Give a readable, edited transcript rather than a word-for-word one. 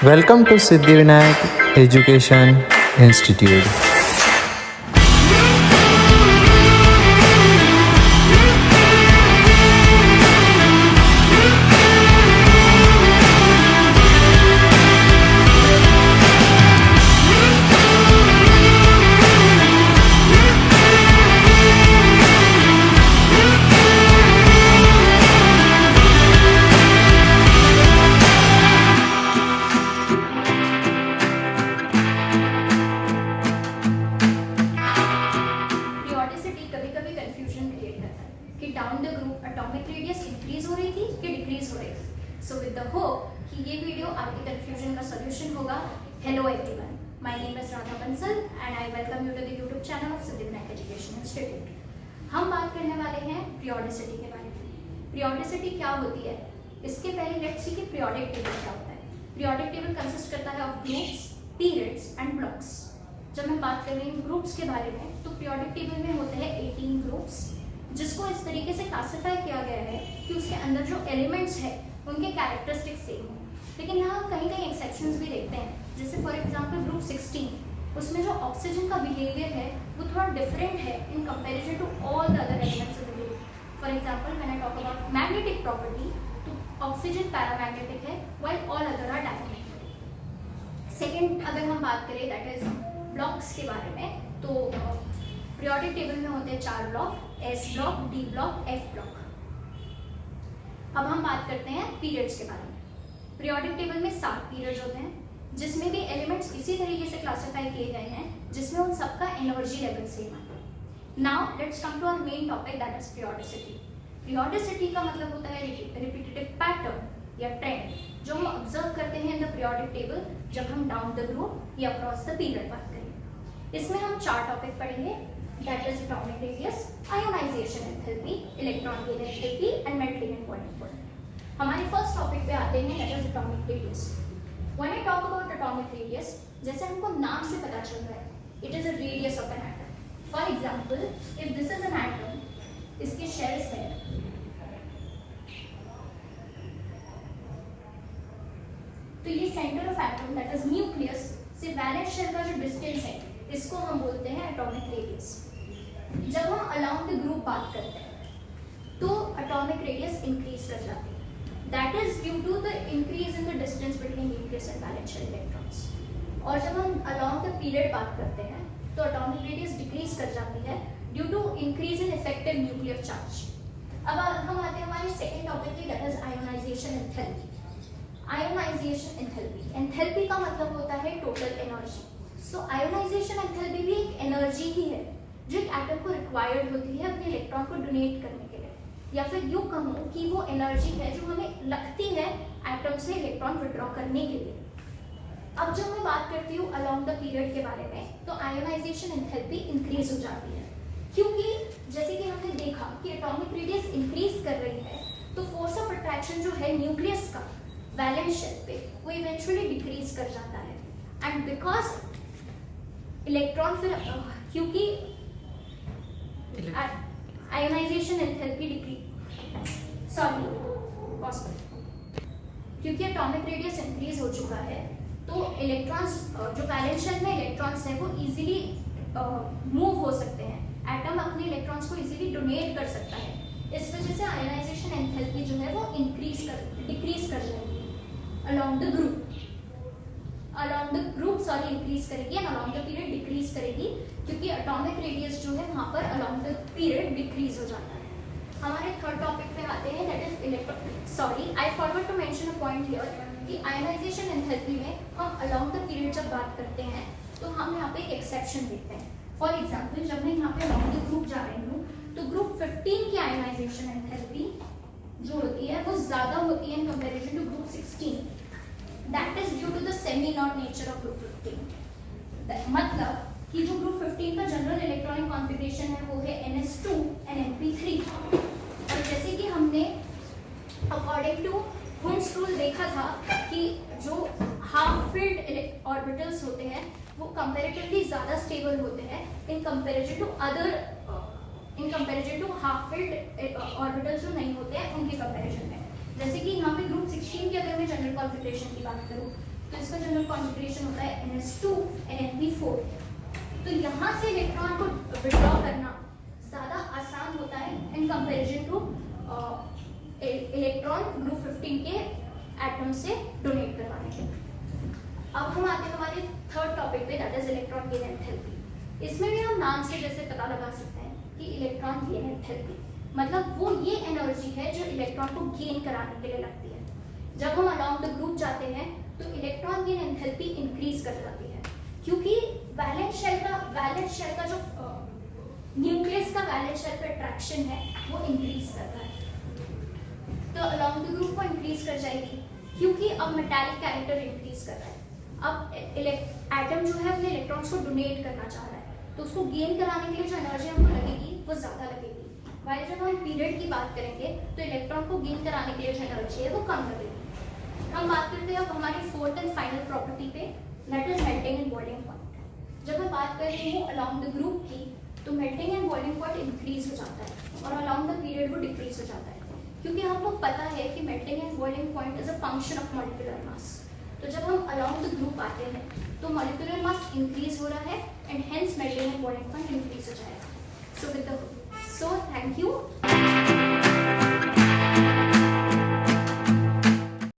Welcome to Siddhivinayak Education Institute. Periodicity कभी कभी confusion create करता है कि down the group atomic radius increase हो रही थी कि डिक्रीज हो रही थी। सो विद द होप कि ये वीडियो आपके कंफ्यूजन का सॉल्यूशन होगा। Hello everyone, my name is Radha Bansal and I welcome you to the YouTube channel of Siddhivinayak education institute. हम बात करने वाले हैं पीरियोडिसिटी के बारे में। पीरियोडिसिटी क्या होती है, इसके पहले लेट्स सी कि पीरियोडिक टेबल क्या होता है। पीरियोडिक टेबल कंसिस्ट करता है of groups, periods and blocks. जब मैं बात कर रही हूँ ग्रुप्स के बारे में, तो पीरियोडिक टेबल में होते हैं 18 ग्रुप्स, जिसको इस तरीके से क्लासिफाई किया गया है कि उसके अंदर जो एलिमेंट्स है उनके कैरेक्टरिस्टिक्स सेम हो। लेकिन यहाँ हम कहीं कहीं एक्सेप्शंस भी देखते हैं, जैसे फॉर एग्जांपल ग्रुप 16, उसमें जो ऑक्सीजन का बिहेवियर है वो थोड़ा डिफरेंट है in comparison to all the other elements of the group. For example when I talk about magnetic property, तो ऑक्सीजन पैरामैग्नेटिक है while all other are diamagnetic. Second अगर हम बात करें दैट इज ब्लॉक्स के बारे में, तो पीरियोडिक टेबल में होते हैं 4 block, S block, D block, F block. अब हम बात करते हैं पीरियड्स के बारे में। पीरियोडिक टेबल में 7 पीरियड्स होते हैं, जिसमें भी एलिमेंट्स इसी तरीके से क्लासिफाई किए गए हैं जिसमें उन सबका एनर्जी लेवल सेम है। Now let's come to our main topic that is periodicity. Periodicity का मतलब होता है रिपीटेटिव पैटर्न या ट्रेंड जो हम ऑब्जर्व करते हैं इन द पीरियोडिक टेबल जब हम डाउन द ग्रुप या अक्रॉस द पीरियड बात करें। इसमें हम 4 टॉपिक पढ़ेंगे, that is atomic radius, ionisation enthalpy, electron gain enthalpy and melting and boiling point. हमारे फर्स्ट टॉपिक पे आते हैं, that is atomic radius. When I talk about atomic radius, जैसे हमको नाम से पता चल रहा है, it is a radius of an atom. For example if this is an atom, इसके शेल्स है, तो ये centre of atom that is nucleus से वैलेंस शेल का जो डिस्टेंस है इसको हम बोलते हैं एटॉमिक रेडियस। जब हम अराउंड द ग्रुप बात करते हैं तो एटॉमिक रेडियस इंक्रीज कर जाती है, that is due to the increase in the distance between nucleus and valence shell electrons. और जब हम अराउंड द पीरियड बात करते हैं तो एटॉमिक रेडियस डिक्रीज कर जाती है due to increase in effective nuclear charge. अब हम आते हैं हमारे सेकेंड टॉपिक की, that is ionization enthalpy. Ionization enthalpy, enthalpy का मतलब होता है total energy. So ionization enthalpy भी एक एनर्जी ही है जो एक एटम को रिक्वायर्ड होती है अपने इलेक्ट्रॉन को डोनेट करने के लिए, या फिर यूँ कहूँ कि वो एनर्जी है जो हमें लगती है एटम से इलेक्ट्रॉन विड्रॉ करने के लिए। अब जब मैं बात करती हूँ अलोंग द पीरियड के बारे में, तो आयोनाइजेशन एंथैल्पी इंक्रीज हो जाती है, क्योंकि जैसे कि हमने देखा कि एटॉमिक रेडियस इंक्रीज कर रही है तो फोर्स ऑफ अट्रैक्शन जो है न्यूक्लियस का वैलेंस शेल पे वो इवेंचुअली डिक्रीज कर जाता है। एंड बिकॉज इलेक्ट्रॉन फिर क्योंकि आयोनाइजेशन एंथैल्पी क्योंकि एटॉमिक रेडियस इंक्रीज हो चुका है तो इलेक्ट्रॉन्स जो वैलेंस शेल में इलेक्ट्रॉन्स हैं वो इजीली मूव हो सकते हैं, एटम अपने इलेक्ट्रॉन्स को इजीली डोनेट कर सकता है। इस वजह से आयोनाइजेशन एंथैल्पी जो है वो डिक्रीज कर जाएगी अलोंग द ग्रुप इंक्रीज करेगी and along the period decrease करेगी, क्योंकि एटॉमिक रेडियस जो है वहाँ पर अलोंग द पीरियड डिक्रीज हो जाता है। हमारे थर्ड टॉपिक पे आते हैं, that is I forgot to mention a point here कि आयोनाइजेशन एंथैल्पी में हम अलोंग द पीरियड जब बात करते हैं तो हम यहाँ पे एक एक्सेप्शन देखते हैं। फॉर एग्जाम्पल जब मैं यहाँ पे अलोंग द ग्रुप जा रही हूँ तो ग्रुप 15 की आयोनाइजेशन एंथैल्पी जो होती है वो ज्यादा होती है in comparison to group 16, that is due to the semi not nature of group 15। मतलब कि जो ग्रुप 15 का जनरल इलेक्ट्रॉनिक कॉन्फ़िगरेशन है वो है NS2 and NP3। और जैसे कि हमने अकॉर्डिंग टू हुंस रूल देखा था कि जो हाफ फिल्ड ऑर्बिटल्स होते हैं वो कंपैरेटिवली ज़्यादा स्टेबल होते हैं in comparison to half filled orbitals जो नहीं होते हैं उनके कंपैरिजन में। जैसे कि यहाँ पे ग्रुप 16 की अगर मैं जनरल कॉन्फ़िगरेशन की बात करूँ तो इसका जनरल कॉन्फ़िगरेशन होता है NH2 NF4। तो यहाँ से इलेक्ट्रॉन को विड्रॉ करना ज़्यादा आसान होता है in comparison two electron group 15 के एटम से डोनेट करवाने के। अब हम आते हैं हमारे थर्ड टॉपिक पे, that is electron gain enthalpy. इसमें भी हम नाम से जैसे पता लगा सकते हैं कि इलेक्ट्रॉन गेन एंथैल्पी मतलब वो ये एनर्जी है जो इलेक्ट्रॉन को गेन कराने के लिए लगती है। जब हम अलोंग द ग्रुप जाते हैं तो इलेक्ट्रॉन गेन एंथैल्पी इंक्रीज कर जाती है, क्योंकि वैलेंस शेल का जो न्यूक्लियस का वैलेंस शेल पे अट्रैक्शन है वो इंक्रीज करता है। तो अलोंग द ग्रुप वो इंक्रीज कर जाएगी, क्योंकि अब मेटालिक कैरेक्टर इंक्रीज कर रहा है। अब एटम जो है वो इलेक्ट्रॉन्स को डोनेट करना चाह रहा है, तो उसको गेन कराने के लिए जो एनर्जी हमको लगेगी वो ज़्यादा लगेगी। वाइल जब हम पीरियड की बात करेंगे तो इलेक्ट्रॉन को गेन कराने के लिए जो एनर्जी है वो कम लगेगी। हम बात करते हैं अब हमारी फोर्थ एंड फाइनल प्रॉपर्टी पे, that is melting and boiling point. जब मैं बात कर रही हूँ अलोंग द ग्रुप की, तो melting and boiling point increase हो जाता है और अलोंग द पीरियड वो डिक्रीज हो जाता है, क्योंकि हमको पता है कि melting and boiling point is a function of molecular mass. तो जब हम अलोंग द ग्रुप आते हैं तो मॉलिक्यूलर मास इंक्रीज हो रहा है and hence melting and boiling point increase हो जाएगा। So thank you.